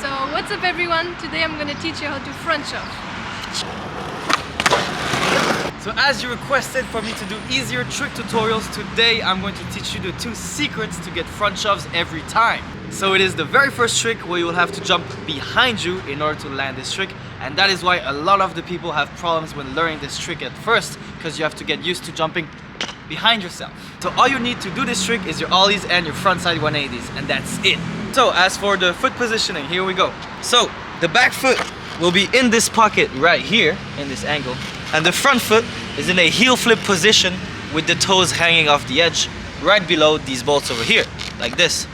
So what's up everyone, today I'm gonna teach you how to front shove. So as you requested for me to do easier trick tutorials, today I'm going to teach you the 2 secrets to get front shoves every time. So it is the very first trick where you will have to jump behind you in order to land this trick, and that is why a lot of the people have problems when learning this trick at first, because you have to get used to jumping behind yourself. So all you need to do this trick is your ollies and your frontside 180s, and that's it. So as for the foot positioning, here we go. So the back foot will be in this pocket right here, in this angle, and the front foot is in a heel flip position with the toes hanging off the edge right below these bolts over here, like this.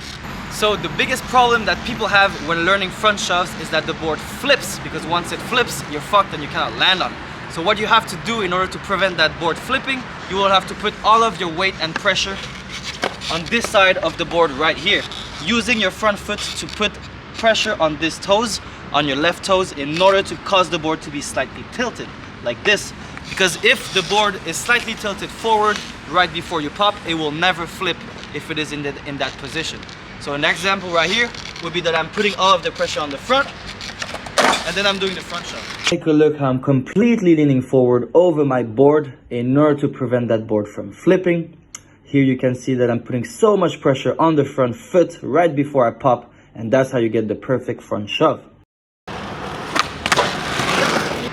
So the biggest problem that people have when learning front shoves is that the board flips, because once it flips, you're fucked and you cannot land on it. So what you have to do in order to prevent that board flipping, you will have to put all of your weight and pressure on this side of the board right here, using your front foot to put pressure on these toes, on your left toes, in order to cause the board to be slightly tilted, like this. Because if the board is slightly tilted forward right before you pop, it will never flip if it is in that position. So an example right here would be that I'm putting all of the pressure on the front, and then I'm doing the front shove. Take a look how I'm completely leaning forward over my board in order to prevent that board from flipping. Here you can see that I'm putting so much pressure on the front foot right before I pop, and that's how you get the perfect front shove.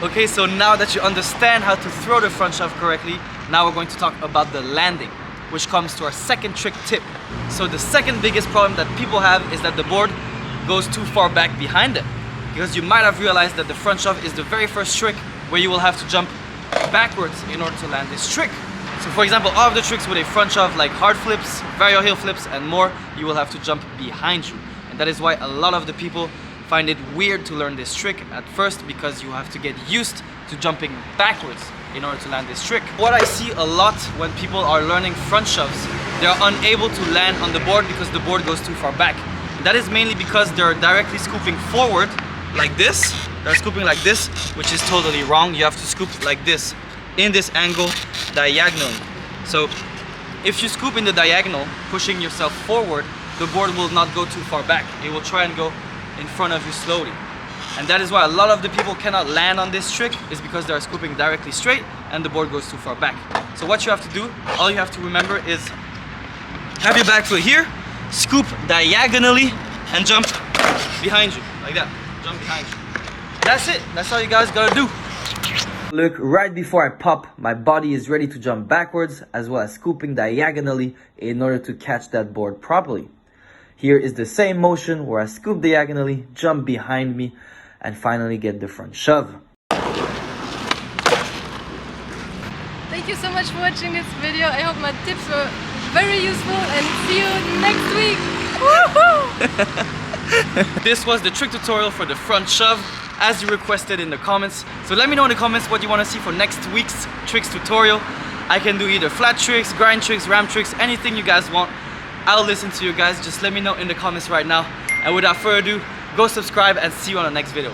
Okay, so now that you understand how to throw the front shove correctly, now we're going to talk about the landing, which comes to our second trick tip. So the second biggest problem that people have is that the board goes too far back behind them. Because you might have realized that the front shove is the very first trick where you will have to jump backwards in order to land this trick. So for example, all of the tricks with a front shove like hard flips, varial heel flips and more, you will have to jump behind you. And that is why a lot of the people find it weird to learn this trick at first, because you have to get used to jumping backwards in order to land this trick. What I see a lot when people are learning front shoves, they are unable to land on the board because the board goes too far back. And that is mainly because they're directly scooping forward like this. They're scooping like this, which is totally wrong. You have to scoop like this, in this angle, diagonally. So if you scoop in the diagonal, pushing yourself forward, the board will not go too far back. It will try and go in front of you slowly. And that is why a lot of the people cannot land on this trick, is because they are scooping directly straight and the board goes too far back. So what you have to do, all you have to remember is have your back foot here, scoop diagonally and jump behind you, like that. Jump behind you. That's it. That's all you guys gotta do. Look, right before I pop, my body is ready to jump backwards, as well as scooping diagonally in order to catch that board properly. Here is the same motion where I scoop diagonally, jump behind me, and finally get the front shove. Thank you so much for watching this video. I hope my tips were very useful, and see you next week. Woohoo! This was the trick tutorial for the front shove, as you requested in the comments. So let me know in the comments what you want to see for next week's tricks tutorial. I can do either flat tricks, grind tricks, ram tricks, anything you guys want. I'll listen to you guys. Just let me know in the comments right now. And without further ado, go subscribe and see you on the next video.